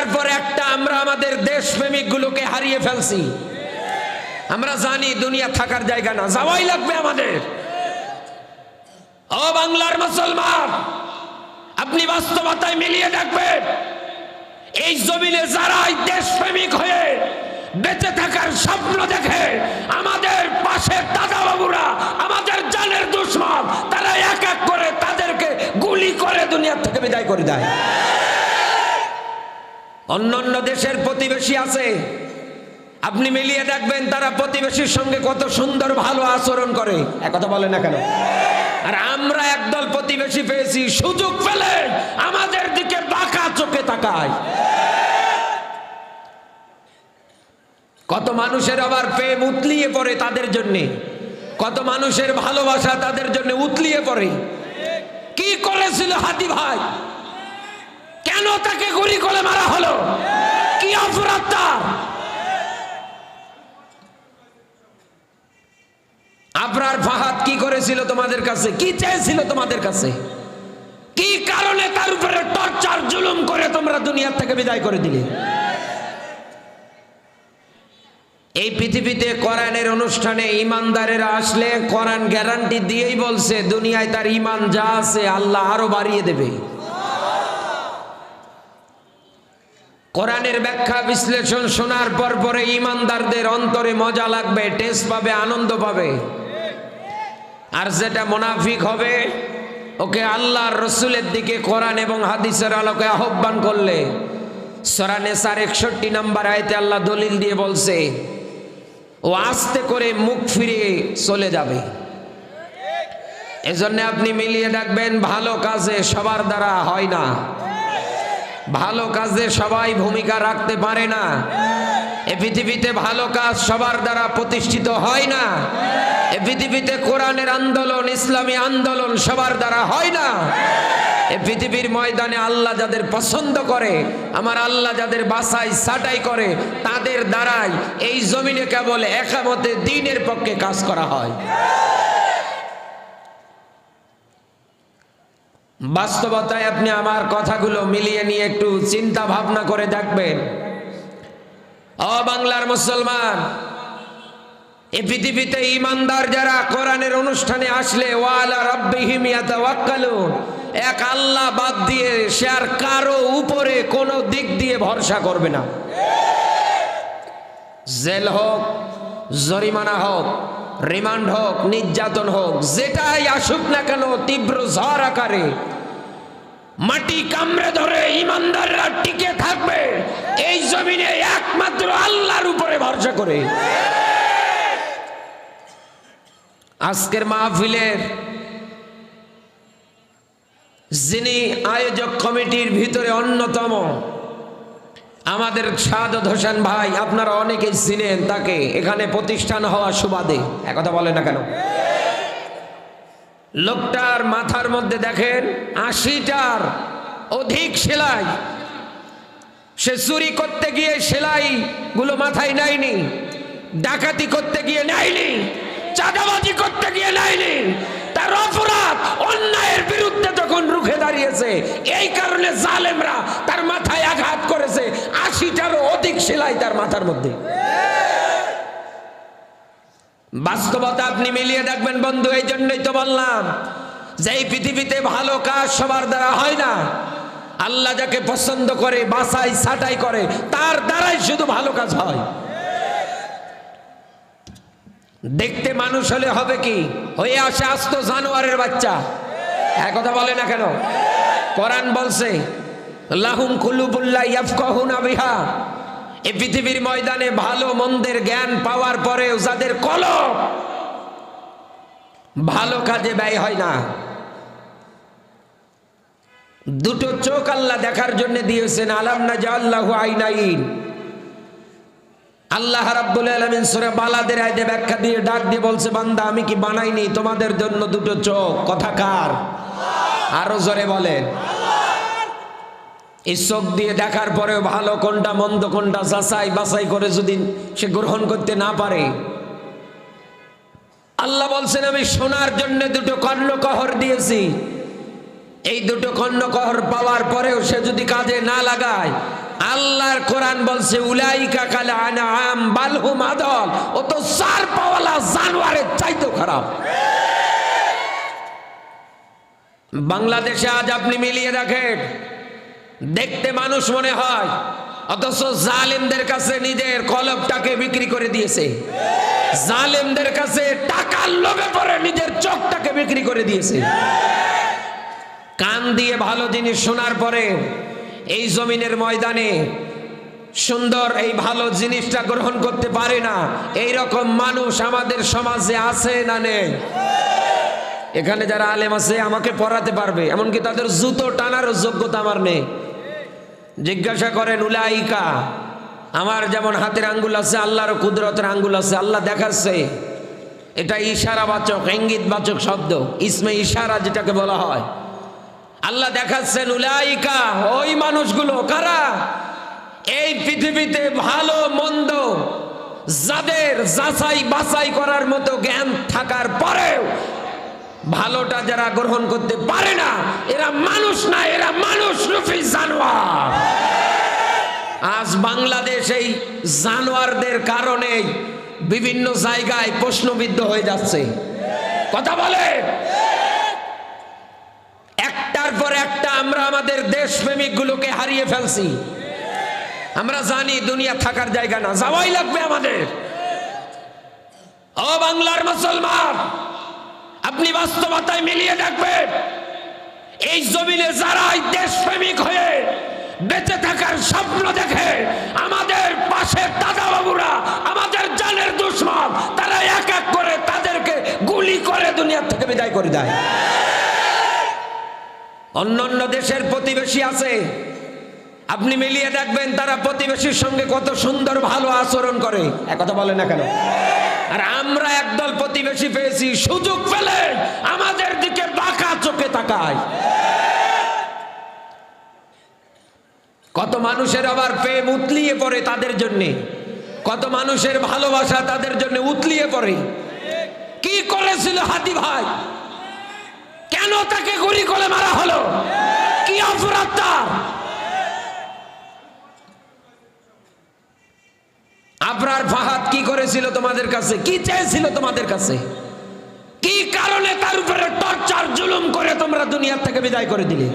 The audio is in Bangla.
একটার পর একটা আমরা আমাদের দেশপ্রেমিক গুলোকে হারিয়ে ফেলছি। আমরা জানি দুনিয়া থাকার জায়গা না, যাওয়াই লাগবে আমাদের। ও বাংলার মুসলমান, আপনি বাস্তবতায় মিলিয়ে দেখবেন, এই জমিনে যারাই দেশপ্রেমিক হয়ে বেঁচে থাকার স্বপ্ন দেখে, আমাদের পাশের দাদা বাবুরা, আমাদের জানের দুশ্মন, তারা এক এক করে তাদেরকে গুলি করে দুনিয়া থেকে বিদায় করে দেয়। অন্যান্য দেশের প্রতিবেশী আছে, আপনি মিলিয়ে দেখবেন তারা প্রতিবেশীর সঙ্গে কত সুন্দর ভালো আচরণ করে, একথা বলে না কেন? আর আমরা একদল প্রতিবেশী পেয়েছি, সুযোগ পেলে আমাদের দিকে বাঁকা চোখে তাকায়। কত মানুষের আবার প্রেম উতলিয়ে পড়ে তাদের জন্য, কত মানুষের ভালোবাসা তাদের জন্য উতলিয়ে পড়ে। কি করেছিল হাদি ভাই? কেন তাকে গুলি করে মারা হলো? কি অপরাধ তার? আবরার ফাহাদ কি করেছিল তোমাদের কাছে? কি চেয়েছিল তোমাদের কাছে? কি কারণে তার উপরে টর্চার জুলুম করে তোমরা দুনিয়া থেকে বিদায় করে দিলে? এই পৃথিবীতে কোরআনের অনুষ্ঠানে ইমানদারেরা আসলে কোরআন গ্যারান্টি দিয়েই বলছে দুনিয়ায় তার ইমান যা আছে আল্লাহ আরো বাড়িয়ে দেবে। কোরআনের ব্যাখ্যা বিশ্লেষণ শোনার পর পরে ইমানদারদের অন্তরে মজা লাগবে, টেস্ট পাবে, আনন্দ পাবে। আর যেটা মুনাফিক হবে, ওকে আল্লাহর রসুলের দিকে কোরআন এবং হাদিসের আলোকে আহ্বান করলে সূরা নিসার 61 নম্বর আয়াতে আল্লাহ দলিল দিয়ে বলছে ও আস্তে করে মুখ ফিরিয়ে চলে যাবে। এজন্য আপনি মিলিয়ে দেখবেন, ভালো কাজে সবার দ্বারা হয় না, ভালো কাজে সবাই ভূমিকা রাখতে পারে না, এ পৃথিবীতে ভালো কাজ সবার দ্বারা প্রতিষ্ঠিত হয় না, এ পৃথিবীতে কোরআনের আন্দোলন, ইসলামী আন্দোলন সবার দ্বারা হয় না। এ পৃথিবীর ময়দানে আল্লাহ যাদের পছন্দ করে, আমার আল্লাহ যাদের বাছাই ছাঁটাই করে, তাদের দ্বারাই এই জমিনে কেবল একামতে দ্বীনের পক্ষে কাজ করা হয়। বাস্তবতায় আপনি আমার কথাগুলো মিলিয়ে নিয়ে একটু চিন্তা ভাবনা করে দেখবেন। ও বাংলার মুসলমান, এই পৃথিবীতে ইমানদার যারা কোরআনের অনুষ্ঠানে আসলে ওয়ালা রাব্বিহিম ইয়াতাওয়াক্কালুন, এক আল্লাহ বাদ দিয়ে সে আর কারো উপরে কোনো দিক দিয়ে ভরসা করবে না। জেল হোক, জরিমানা হোক, রিমান্ড হোক, নির্যাতন হোক, যেটাই আসুক না কেন, তীব্র ঝড় আকারে মাটি কামড়ে ধরে ইমানদাররা টিকে থাকবে এই জমিনে একমাত্র আল্লাহর উপরে ভরসা করে। আজকের মাহফিলের যিনি আয়োজক কমিটির ভিতরে অন্যতম আমাদের সাদত হোসেন ভাই, আপনারা অনেকেই চিনেন তাকে, এখানে প্রতিষ্ঠান হওয়া সুবাদে, একথা বলে না কেন? লোকটার মাথার মধ্যে দেখেন 80টার অধিক সেলাই। সে চুরি করতে গিয়ে সেলাই গুলো মাথায় নেয়নি, ডাকাতি করতে গিয়ে নেয়নি, চাঁদাবাজি করতে গিয়ে নেয়নি। তার অপরাধ অন্যায়ের বিরুদ্ধে যখন রুখে দাঁড়িয়েছে, এই কারণে জালেমরা তার মাথায় আঘাত করেছে। 80টারও অধিক সেলাই তার মাথার মধ্যে। বাস্তবতা আপনি মিলিয়ে দেখবেন বন্ধু। এই জন্যই তো বললাম যে এই পৃথিবীতে ভালো কাজ সবার দ্বারা হয় না। আল্লাহ যাকে পছন্দ করে, বাছাই ছাঁটাই করে, তার দ্বারাই শুধু ভালো কাজ হয়। দেখতে মানুষ হলে হবে কি, হয়ে আসে আস্ত জানোয়ারের বাচ্চা, একথা বলে না কেন? কোরআন বলছে লাহুম কুলুবুল্লাহ ইয়াফকাহুনা বিহা, এই পৃথিবীর ময়দানে ভালো মন্দের জ্ঞান পাওয়ার পরেও যাদের কলব ভালো কাজে ব্যয় হয় না। দুটো চোখ আল্লাহ দেখার জন্য দিয়েছেন, আলাম নাজআল্লাহু আইনাইন। আল্লাহ রাব্বুল আলামিন সূরা বালাদের আয়াতে ব্যাখ্যা দিয়ে ডাক দিয়ে বলছে, বান্দা আমি কি বানাইনি তোমাদের জন্য দুটো চোখ? কথা কার? আরো জোরে বলেন। এই চোখ দিয়ে দেখার পরেও ভালো কোনটা মন্দ কোনটা যাচাই বাছাই করে যদি সে গ্রহণ করতে না পারে, আল্লাহ বলছেন আমি শোনার জন্য দুটো কর্ণকহর দিয়েছি। এই দুটো কর্ণকহর পাওয়ার পরেও সে যদি কাজে না লাগায়, আল্লাহর কোরআন বলছে উলাইকা কাল আনআম বাল হুম আদল, ও তো চার পাওয়ালা জানোয়ারের চাইতেও খারাপ। বাংলাদেশে আজ আপনি মিলিয়ে দেখেন, দেখতে মানুষ মনে হয়, অথচ জালেমদের কাছে নিজের কলবটাকে বিক্রি করে দিয়েছে, জালেমদের কাছে টাকার লোভে পড়ে নিজের চোখটাকে বিক্রি করে দিয়েছে। কান দিয়ে ভালো জিনিস শোনার পরে এই জমিনের ময়দানে সুন্দর এই ভালো জিনিসটা গ্রহণ করতে পারে না, এই রকম মানুষ আমাদের সমাজে আছে না নেই? এখানে যারা আলেম আছে আমাকে পড়াতে পারবে, এমনকি তাদের জুতো টানারও যোগ্যতা আমার নেই। জিজ্ঞাসা করেন উলাইকা, আমার যেমন হাতের আঙ্গুল আছে আল্লাহর কুদরতের আঙ্গুল আছে, আল্লাহ দেখাচ্ছে। এটা ইশারাবাচক ইঙ্গিতবাচক শব্দ, ইসমে ইশারা যেটাকে বলা হয়। আল্লাহ দেখাচ্ছেন উলাইকা, ওই মানুষগুলো কারা? এই পৃথিবীতে ভালো মন্দ যাদের যাচাই বাছাই করার মতো জ্ঞান থাকার পরেও ভালোটা যারা গ্রহণ করতে পারে না, এরা মানুষ না, এরা মানুষ রূপী জানোয়ার। আজ বাংলাদেশ এই জানোয়ারদের কারণে বিভিন্ন জায়গায় প্রশ্নবিদ্ধ হয়ে যাচ্ছে। কথা বলে একটার পর একটা আমরা আমাদের দেশপ্রেমিক গুলোকে হারিয়ে ফেলছি। আমরা জানি দুনিয়া থাকার জায়গা না, যাওয়াই লাগবে আমাদের। ও বাংলার মুসলমান, আপনি বাস্তবতায় মিলিয়ে দেখবেন, এই জমিনে যারাই দেশপ্রেমিক হয়ে বেঁচে থাকার স্বপ্ন দেখে, আমাদের পাশের দাদা বাবুরা, আমাদের জানের দুশ্মন, তারা এক এক করে তাদেরকে গুলি করে দুনিয়া থেকে বিদায় করে দেয়। অন্যান্য দেশের প্রতিবেশী আছে, আপনি মিলিয়ে দেখবেন তারা প্রতিবেশীর সঙ্গে কত সুন্দর ভালো আচরণ করে, একথা বলে না কেন? আর আমরা একদল প্রতিবেশী পেয়েছি, সুযোগ পেলে আমাদের দিকে বাঁকা চোখে তাকায়। কত মানুষের আবার প্রেম উতলিয়ে পড়ে তাদের জন্যে, কত মানুষের ভালোবাসা তাদের জন্য উতলিয়ে পড়ে। কি করেছিল হাদি ভাই? কেন তাকে গুলি করে মারা হলো? কি অপরাধ তার? আবরার ফাহাদ কি করেছিল তোমাদের কাছে? কি চেয়েছিল তোমাদের কাছে? কি কারণে তার উপরে টর্চার জুলুম করে তোমরা দুনিয়া থেকে বিদায় করে দিলে?